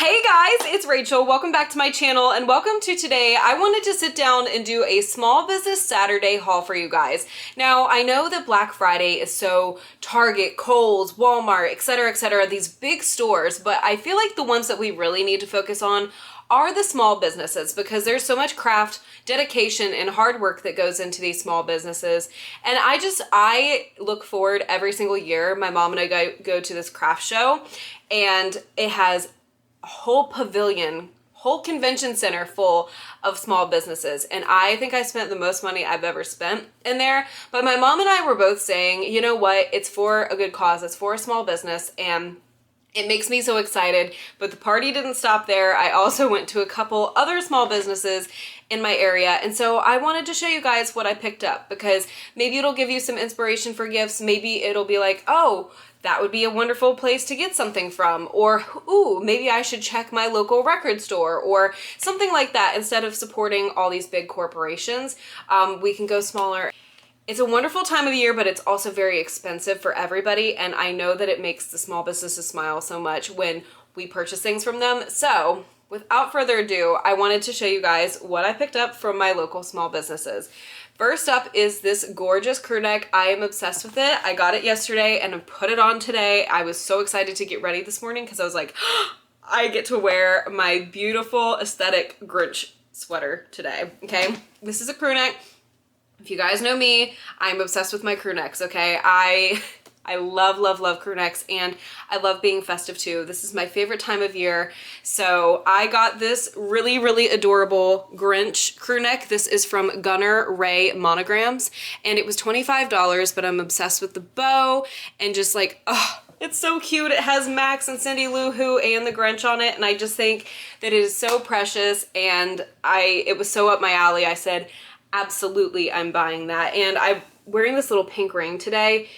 Hey guys, it's Rachel. Welcome back to my channel and welcome to today. I wanted to sit down and do a small business Saturday haul for you guys. Now, I know that Black Friday is so Target, Kohl's, Walmart, etc., these big stores, but I feel like the ones that we really need to focus on are the small businesses because there's so much craft, dedication, and hard work that goes into these small businesses. And I look forward every single year. My mom and I go to this craft show and it has a whole pavilion, whole convention center full of small businesses. And I think I spent the most money I've ever spent in there. But my mom and I were both saying, you know what, it's for a good cause. It's for a small business and it makes me so excited. But the party didn't stop there. I also went to a couple other small businesses in my area. And so I wanted to show you guys what I picked up because maybe it'll give you some inspiration for gifts. Maybe it'll be like, oh, that would be a wonderful place to get something from. Or, ooh, maybe I should check my local record store or something like that. Instead of supporting all these big corporations, we can go smaller. It's a wonderful time of year, but it's also very expensive for everybody. And I know that it makes the small businesses smile so much when we purchase things from them. So without further ado, I wanted to show you guys what I picked up from my local small businesses. First up is this gorgeous crew neck. I am obsessed with it. I got it yesterday and I put it on today. I was so excited to get ready this morning because I was like, I get to wear my beautiful aesthetic Grinch sweater today, okay? This is a crew neck. If you guys know me, I'm obsessed with my crew necks, okay? I love crew necks and I love being festive too. This is my favorite time of year. So I got this really adorable Grinch crew neck. This is from Gunner Ray Monograms and it was $25, but I'm obsessed with the bow and just like, oh, it's so cute. It has Max and Cindy Lou Who and the Grinch on it. And I just think that it is so precious and it was so up my alley. I said, absolutely, I'm buying that. And I'm wearing this little pink ring today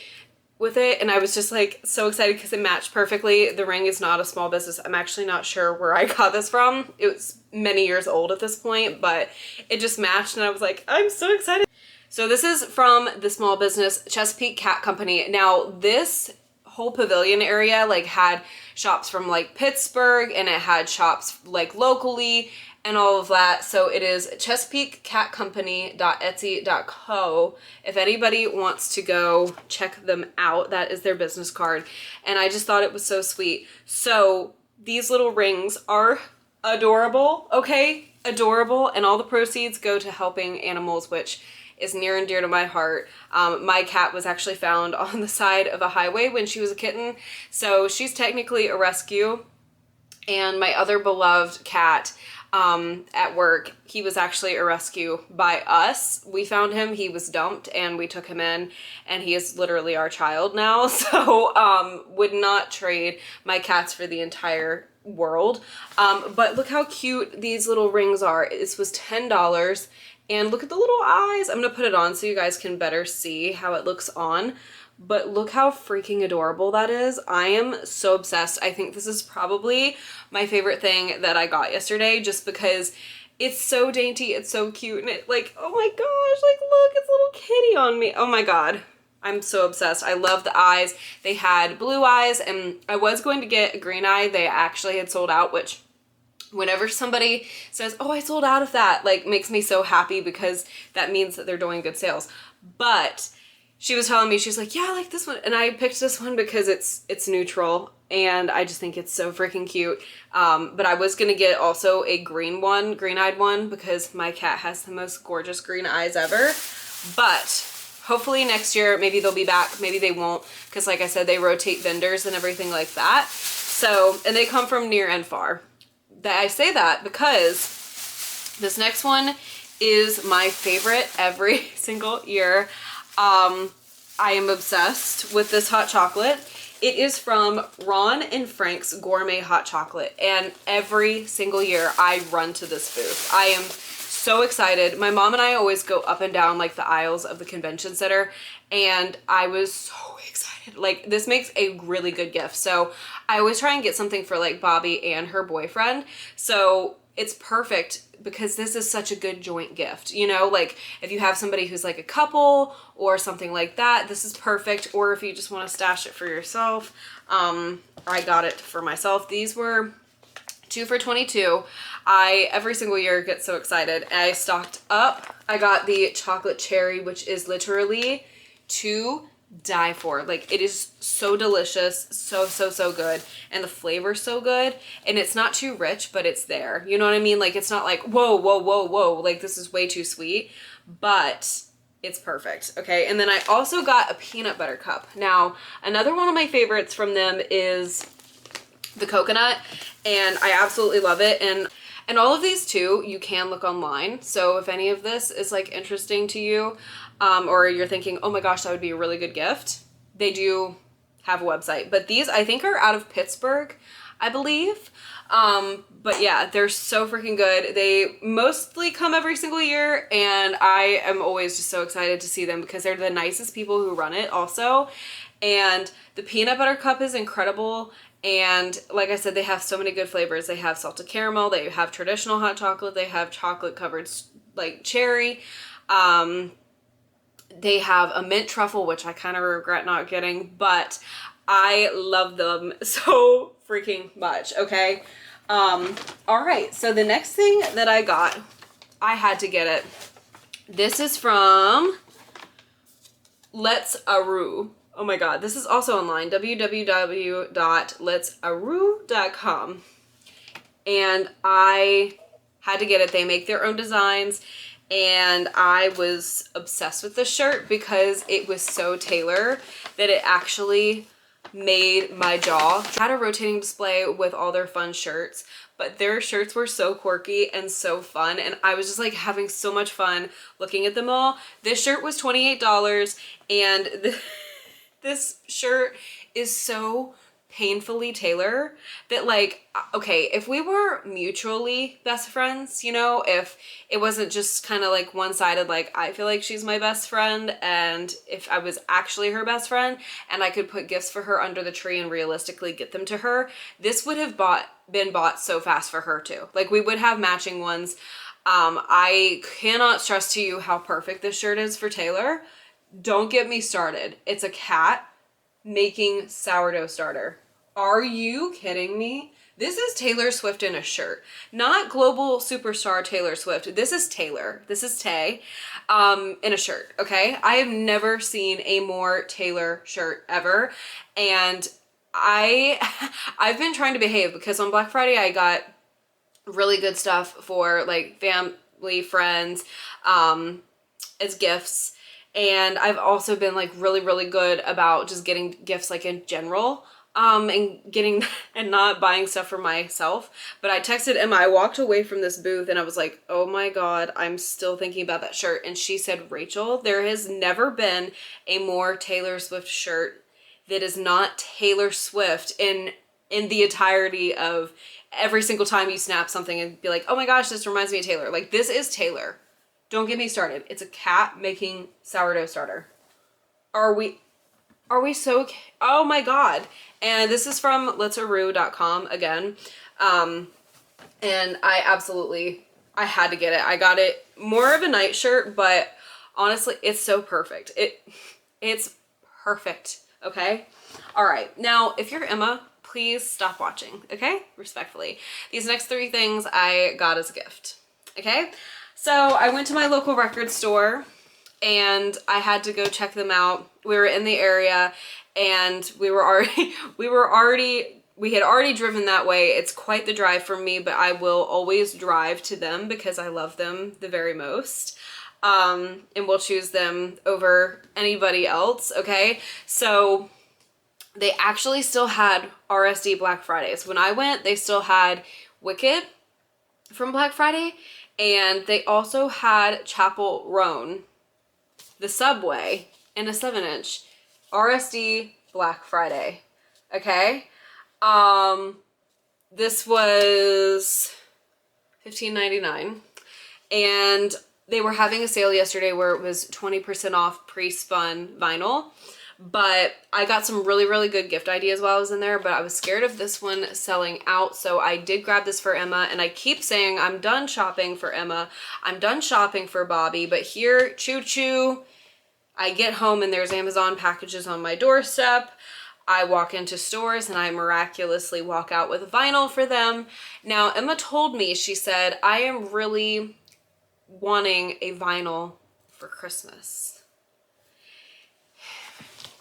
with it and I was just like so excited because it matched perfectly. The ring is not a small business. I'm actually not sure where I got this from. It was many years old at this point, but it just matched and I was like, I'm so excited. So this is from the small business Chesapeake Cat Company. Now this whole pavilion area like had shops from like Pittsburgh and it had shops like locally and all of that. So it is chesapeakecatcompany.etsy.co. If anybody wants to go check them out, that is their business card. And I just thought it was so sweet. So these little rings are adorable, okay? Adorable. And all the proceeds go to helping animals, which is near and dear to my heart. My cat was actually found on the side of a highway when she was a kitten. So she's technically a rescue. And my other beloved cat, at work, he was actually a rescue by us. We found him, he was dumped and we took him in and he is literally our child now. So would not trade my cats for the entire world. But look how cute these little rings are. This was $10 and look at the little eyes. I'm gonna put it on so you guys can better see how it looks on. But look how freaking adorable that is. I am so obsessed. I think this is probably my favorite thing that I got yesterday just because it's so dainty, it's so cute, and it like, oh my gosh, like look, it's a little kitty on me. Oh my God, I'm so obsessed. I love the eyes. They had blue eyes and I was going to get a green eye. They actually had sold out, which whenever somebody says, oh, I sold out of that, like makes me so happy because that means that they're doing good sales. But she was telling me, she's like, yeah, I like this one. And I picked this one because it's neutral and I just think it's so freaking cute. But I was going to get also a green-eyed one because my cat has the most gorgeous green eyes ever. But hopefully next year, maybe they'll be back. Maybe they won't because like I said, they rotate vendors and everything like that. So, and they come from near and far. I say that because this next one is my favorite every single year. I am obsessed with this hot chocolate. It is from Ron and Frank's Gourmet Hot Chocolate. And every single year I run to this booth. I am so excited. My mom and I always go up and down like the aisles of the convention center. And I was so excited. Like this makes a really good gift. So I always try and get something for like Bobby and her boyfriend. So it's perfect because this is such a good joint gift, you know, like if you have somebody who's like a couple or something like that, this is perfect. Or if you just want to stash it for yourself, I got it for myself. These were 2 for $22. I every single year get so excited. I stocked up. I got the chocolate cherry, which is literally to die for. Like, it is so delicious, so good, and the flavor's so good, and it's not too rich, but it's there. You know what I mean? Like, it's not like whoa, like this is way too sweet, but it's perfect. Okay, and then I also got a peanut butter cup. Now, another one of my favorites from them is the coconut, and I absolutely love it. And all of these too, you can look online. So if any of this is like interesting to you, or you're thinking, oh my gosh, that would be a really good gift, they do have a website. But these I think are out of Pittsburgh, I believe. But yeah, they're so freaking good. They mostly come every single year, and I am always just so excited to see them because they're the nicest people who run it also. And the peanut butter cup is incredible. And like I said, they have so many good flavors. They have salted caramel, they have traditional hot chocolate, they have chocolate covered like cherry. They have a mint truffle, which I kind of regret not getting, but I love them so freaking much. Okay. All right. So the next thing that I got, I had to get it. This is from Let's Aroo. Oh my God, this is also online, www.letsaroo.com. And I had to get it. They make their own designs, and I was obsessed with this shirt because it was so Taylor that it actually made my jaw. I had a rotating display with all their fun shirts, but their shirts were so quirky and so fun, and I was just like having so much fun looking at them all. This shirt was $28, and this shirt is so painfully Taylor that, like, okay, if we were mutually best friends, you know, if it wasn't just kind of like one-sided, like I feel like she's my best friend, and if I was actually her best friend and I could put gifts for her under the tree and realistically get them to her, this would have been bought so fast for her too. Like, we would have matching ones. I cannot stress to you how perfect this shirt is for Taylor. Don't get me started. It's a cat making sourdough starter. Are you kidding me? This is Taylor Swift in a shirt. Not global superstar Taylor Swift. This is Taylor. This is Tay in a shirt, okay? I have never seen a more Taylor shirt ever. And I've been trying to behave because on Black Friday I got really good stuff for like family, friends, as gifts. And I've also been like really good about just getting gifts like in general, and not buying stuff for myself. But I texted Emma, I walked away from this booth and I was like, oh my God, I'm still thinking about that shirt. And she said, Rachel, there has never been a more Taylor Swift shirt that is not Taylor Swift in the entirety of every single time you snap something and be like, oh my gosh, this reminds me of Taylor. Like, this is Taylor. Don't get me started. It's a cat making sourdough starter. Are we so, oh my God. And this is from letsaroo.com again. And I had to get it. I got it more of a night shirt, but honestly, it's so perfect. It's perfect. Okay. All right. Now, if you're Emma, please stop watching. Okay. Respectfully. These next 3 things I got as a gift. Okay. So I went to my local record store and I had to go check them out. We were in the area and we had already driven that way. It's quite the drive for me, but I will always drive to them because I love them the very most. And we'll choose them over anybody else. Okay. So they actually still had RSD Black Fridays. When I went, they still had Wicked from Black Friday. And they also had Chapel Roan, the Subway, in a 7-inch. RSD Black Friday. Okay? This was $15.99. And they were having a sale yesterday where it was 20% off pre-spun vinyl. But I got some really good gift ideas while I was in there, but I was scared of this one selling out, so I did grab this for Emma, and I keep saying I'm done shopping for Emma, I'm done shopping for Bobby, but here, choo-choo, I get home and there's Amazon packages on my doorstep. I walk into stores and I miraculously walk out with vinyl for them. Now, Emma told me, she said, I am really wanting a vinyl for Christmas.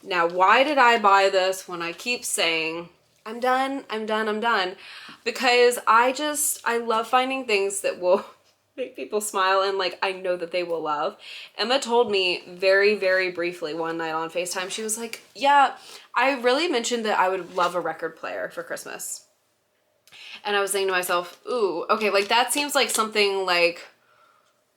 Now, why did I buy this when I keep saying, I'm done, I'm done, I'm done? Because I love finding things that will make people smile and like I know that they will love. Emma told me very, very briefly one night on FaceTime, she was like, yeah, I really mentioned that I would love a record player for Christmas. And I was saying to myself, ooh, okay, like that seems like something like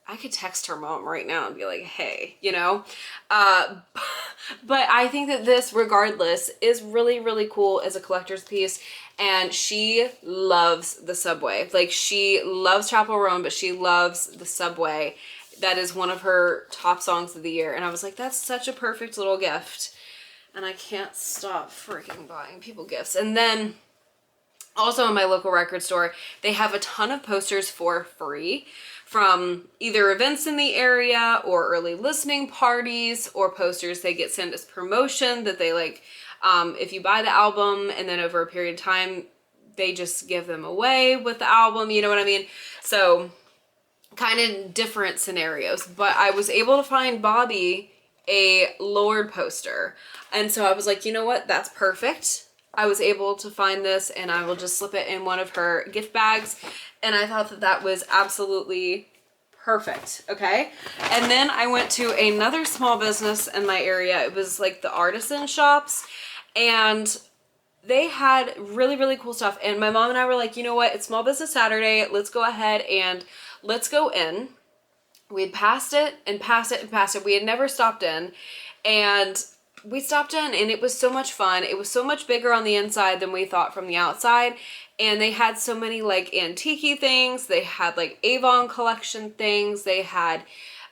I could text her mom right now and be like, hey, you know? But I think that this, regardless, is really, really cool as a collector's piece. And she loves the Subway. Like, she loves Chapel Roan, but she loves the Subway. That is one of her top songs of the year. And I was like, that's such a perfect little gift. And I can't stop freaking buying people gifts. And then also in my local record store, they have a ton of posters for free from either events in the area or early listening parties, or posters they get sent as promotion that they like, if you buy the album and then over a period of time, they just give them away with the album, you know what I mean? So kind of different scenarios, but I was able to find Bobby a Lord poster. And so I was like, you know what? That's perfect. I was able to find this and I will just slip it in one of her gift bags. And I thought that that was absolutely perfect. Okay. And then I went to another small business in my area. It was like the artisan shops, and they had really, really cool stuff. And my mom and I were like, you know what? It's Small Business Saturday. Let's go ahead and let's go in. We had passed it and passed it and passed it. We had never stopped in, and we stopped in and it was so much fun. It was so much bigger on the inside than we thought from the outside. And they had so many like antique things. They had like Avon collection things. They had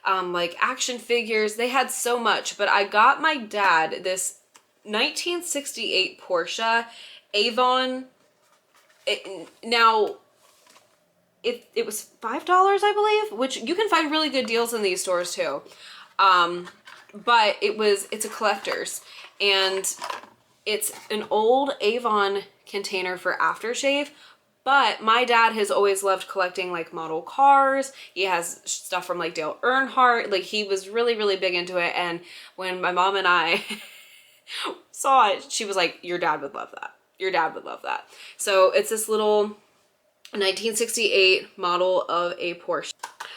like action figures. They had so much. But I got my dad this 1968 Porsche Avon. Now, it was $5, I believe, which you can find really good deals in these stores too. But it's a collector's, and it's an old Avon container for aftershave. But my dad has always loved collecting like model cars. He has stuff from like Dale Earnhardt. Like, he was really, really big into it. And when my mom and I saw it, she was like, your dad would love that. Your dad would love that. So it's this little 1968 model of a Porsche.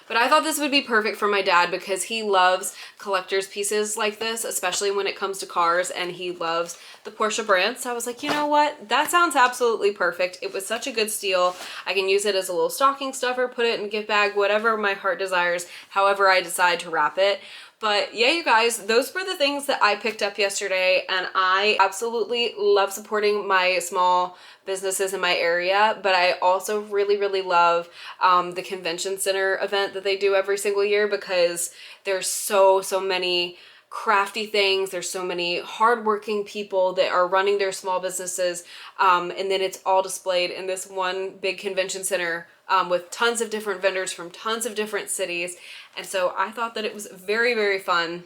But I thought this would be perfect for my dad because he loves collector's pieces like this, especially when it comes to cars, and he loves the Porsche brand. So I was like, you know what? That sounds absolutely perfect. It was such a good steal. I can use it as a little stocking stuffer, put it in a gift bag, whatever my heart desires, however I decide to wrap it. But yeah, you guys, those were the things that I picked up yesterday, and I absolutely love supporting my small businesses in my area. But I also really, really love the convention center event that they do every single year, because there's so many crafty things. There's so many hardworking people that are running their small businesses, and then it's all displayed in this one big convention center with tons of different vendors from tons of different cities. And so I thought that it was very, very fun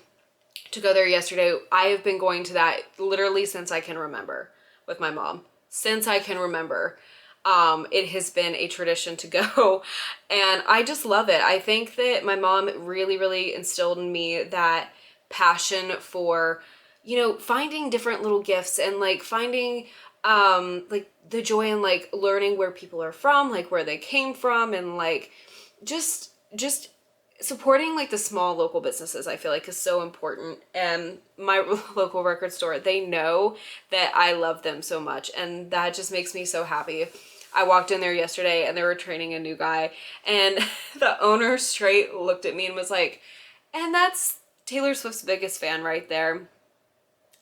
to go there yesterday. I have been going to that literally since I can remember with my mom. Since I can remember. It has been a tradition to go, and I just love it. I think that my mom really, really instilled in me that passion for, you know, finding different little gifts and like finding like the joy in like learning where people are from, like where they came from, and like just supporting like the small local businesses. I feel like is so important. And my local record store, they know that I love them so much, and that just makes me so happy. I walked in there yesterday and they were training a new guy, and the owner straight looked at me and was like, and that's Taylor Swift's biggest fan right there.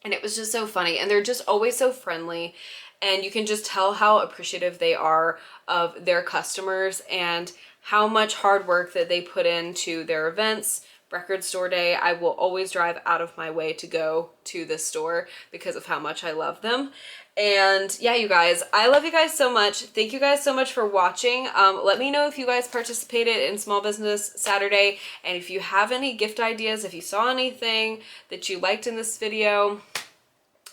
And it was just so funny. And they're just always so friendly, and you can just tell how appreciative they are of their customers and how much hard work that they put into their events. Record store day, I will always drive out of my way to go to this store because of how much I love them. And yeah, you guys, I love you guys so much. Thank you guys so much for watching. Let me know if you guys participated in Small Business Saturday, and if you have any gift ideas, if you saw anything that you liked in this video.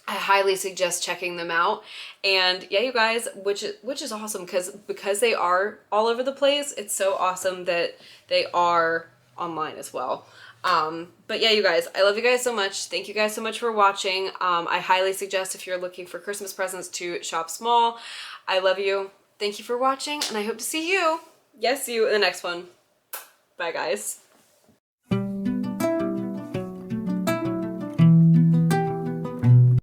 I highly suggest checking them out. And yeah, you guys, which is awesome because they are all over the place. It's so awesome that they are online as well. But yeah, you guys, I love you guys so much. Thank you guys so much for watching. I highly suggest if you're looking for Christmas presents to shop small. I love you. Thank you for watching, and I hope to see you, yes, you, in the next one. Bye, guys.